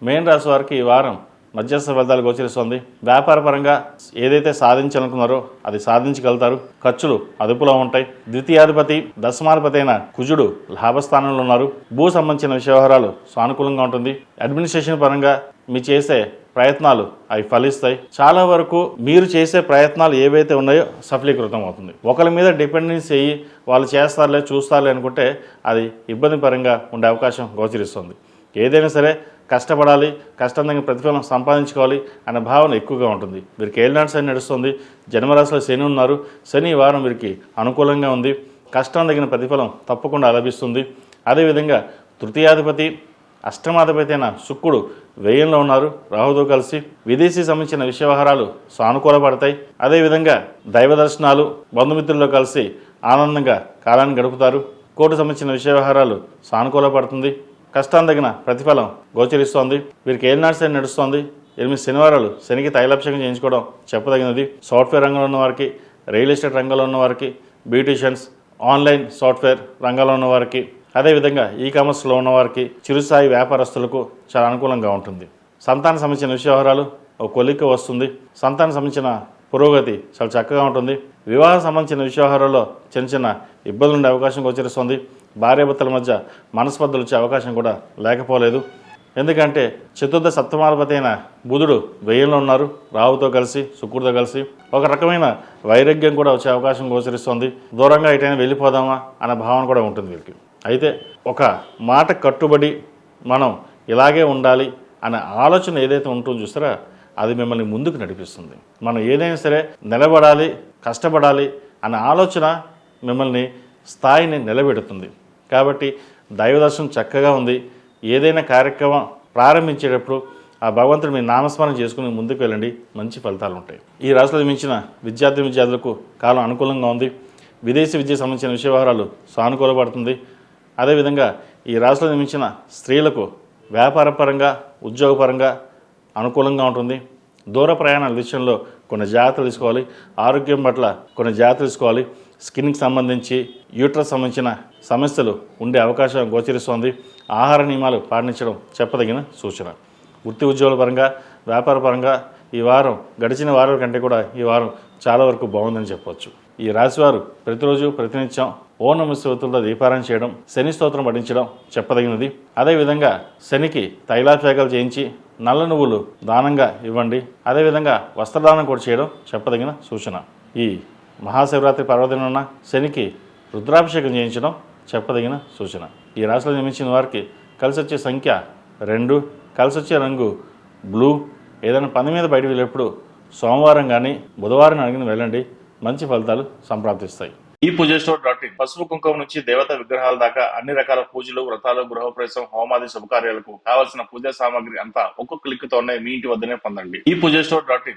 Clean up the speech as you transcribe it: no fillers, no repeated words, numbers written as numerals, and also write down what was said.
మేన్ రాశి వారికి ఈ వారం మధ్యస్థ ఫలితాలు గోచరిస్తుంది. వ్యాపారపరంగా ఏదైతే సాధించాలనుకున్నారో అది సాధించగలుగుతారు. ఖర్చులు అదుపులో ఉంటాయి. ద్వితీయాధిపతి దశమాధిపతి అయిన కుజుడు లాభస్థానంలో ఉన్నారు. భూ సంబంధించిన వ్యవహారాలు సానుకూలంగా ఉంటుంది. అడ్మినిస్ట్రేషన్ పరంగా మీ చేసే ప్రయత్నాలు అవి ఫలిస్తాయి. చాలా వరకు మీరు చేసే ప్రయత్నాలు ఏవైతే ఉన్నాయో సఫలీకృతం అవుతుంది. ఒకరి మీద డిపెండెన్స్ అయ్యి వాళ్ళు చేస్తారులే చూస్తారులే అనుకుంటే అది ఇబ్బంది పరంగా ఉండే అవకాశం గోచరిస్తుంది. ఏదైనా సరే కష్టపడాలి, కష్టం తగిన ప్రతిఫలం సంపాదించుకోవాలి అనే భావన ఎక్కువగా ఉంటుంది. వీరికి ఏలినాటి శని నడుస్తుంది. జన్మరాశిలో శని ఉన్నారు. శని ఈ వారం వీరికి అనుకూలంగా ఉంది. కష్టం తగిన ప్రతిఫలం తప్పకుండా లభిస్తుంది. అదేవిధంగా తృతీయాధిపతి అష్టమాధిపతి అయిన శుక్రుడు వ్యయంలో ఉన్నారు. రాహుతో కలిసి విదేశీ సంబంధించిన వ్యవహారాలు సానుకూలపడతాయి. అదేవిధంగా దైవ దర్శనాలు, బంధుమిత్రుల్లో కలిసి ఆనందంగా కాలాన్ని గడుపుతారు. కోర్టు సంబంధించిన వ్యవహారాలు సానుకూలపడుతుంది. కష్టం తగిన ప్రతిఫలం గోచరిస్తోంది. వీరికి ఏలినాటి శని నడుస్తోంది. 8 శనివారాలు శనికి తైలాభిషేకం చేయించుకోవడం చెప్పదగినది. సాఫ్ట్వేర్ రంగంలో ఉన్న వారికి, రియల్ ఎస్టేట్ రంగంలో ఉన్న వారికి, బ్యూటీషియన్స్, ఆన్లైన్ సాఫ్ట్వేర్ రంగంలో ఉన్న వారికి, అదేవిధంగా ఈ కామర్స్లో ఉన్నవారికి, చిరుస్థాయి వ్యాపారస్తులకు చాలా అనుకూలంగా ఉంటుంది. సంతాన సంబంధించిన వ్యవహారాలు ఒక కొలిక్కి వస్తుంది. సంతానం సంబంధించిన పురోగతి చాలా చక్కగా ఉంటుంది. వివాహం సంబంధించిన వ్యవహారాల్లో చిన్న చిన్న ఇబ్బందులు ఉండే అవకాశం గోచరిస్తుంది. భార్యాభర్తల మధ్య మనస్పర్ధలు వచ్చే అవకాశం కూడా లేకపోలేదు. ఎందుకంటే చతుర్థ సప్తమాధిపతి అయిన బుధుడు వ్యయంలో ఉన్నారు. రాహుతో కలిసి, శుక్రుడితో కలిసి ఒక రకమైన వైరాగ్యం కూడా వచ్చే అవకాశం గోచరిస్తుంది. దూరంగా ఎటైనా వెళ్ళిపోదామా అనే భావన కూడా ఉంటుంది వీరికి. అయితే ఒక మాట కట్టుబడి మనం ఇలాగే ఉండాలి అనే ఆలోచన ఏదైతే ఉంటుందో చూస్తారా, అది మిమ్మల్ని ముందుకు నడిపిస్తుంది. మనం ఏదైనా సరే నిలబడాలి, కష్టపడాలి అనే ఆలోచన మిమ్మల్ని స్థాయిని నిలబెడుతుంది. కాబట్టి దైవదర్శనం చక్కగా ఉంది. ఏదైనా కార్యక్రమం ప్రారంభించేటప్పుడు ఆ భగవంతుడు మీ నామస్మరణ చేసుకుని ముందుకు వెళ్ళండి, మంచి ఫలితాలు ఉంటాయి. ఈ రాశిలో జన్మించిన విద్యార్థులకు కాలం అనుకూలంగా ఉంది. విదేశీ విద్యకు సంబంధించిన వ్యవహారాలు సానుకూలపడుతుంది. అదేవిధంగా ఈ రాశిలో జన్మించిన స్త్రీలకు వ్యాపారపరంగా, ఉద్యోగపరంగా అనుకూలంగా ఉంటుంది. దూర ప్రయాణాల విషయంలో కొన్ని జాగ్రత్తలు తీసుకోవాలి. ఆరోగ్యం పట్ల కొన్ని జాగ్రత్తలు తీసుకోవాలి. స్కిన్కి సంబంధించి, యూట్రస్ సంబంధించిన సమస్యలు ఉండే అవకాశం గోచరిస్తోంది. ఆహార నియమాలు పాటించడం చెప్పదగిన సూచన. వృత్తి ఉద్యోగాల పరంగా, వ్యాపార పరంగా ఈ వారం గడిచిన వారం కంటే కూడా ఈ వారం చాలా వరకు బాగుందని చెప్పవచ్చు. ఈ రాశివారు ప్రతిరోజు ప్రతినిత్యం ఓం నమః శివాయతో దీపారాయణ చేయడం, శని స్తోత్రం పఠించడం చెప్పదగినది. అదేవిధంగా శనికి తైలాభిషేకాలు చేయించి నల్ల నువ్వులు దానంగా ఇవ్వండి. అదేవిధంగా వస్త్రదానం కూడా చేయడం చెప్పదగిన సూచన. ఈ మహాశివరాత్రి పర్వదినాన శనికి రుద్రాభిషేకం చేయించడం చెప్పదగిన సూచన. ఈ రాశిలో జన్మించిన వారికి కలిసి వచ్చే సంఖ్య 2, కలిసి వచ్చే రంగు బ్లూ. ఏదైనా పని మీద బయట వెళ్ళేప్పుడు సోమవారం కానీ బుధవారం అడిగిన వెళ్ళండి, మంచి ఫలితాలు సంప్రాప్తిస్తాయి. ఈ పూజస్టోర్.in పసుపు కుంకుమ నుంచి దేవతా విగ్రహాల దాకా అన్ని రకాల పూజలు, వ్రతాలు, గృహప్రవేశం, హోమాది శుభకార్యాలకు కావాల్సిన పూజా సామాగ్రి అంతా ఒక్కొక్క క్లిక్ తోనే మీ ఇంటి వద్దనే పొందండి. ఈ పూజస్టోర్.in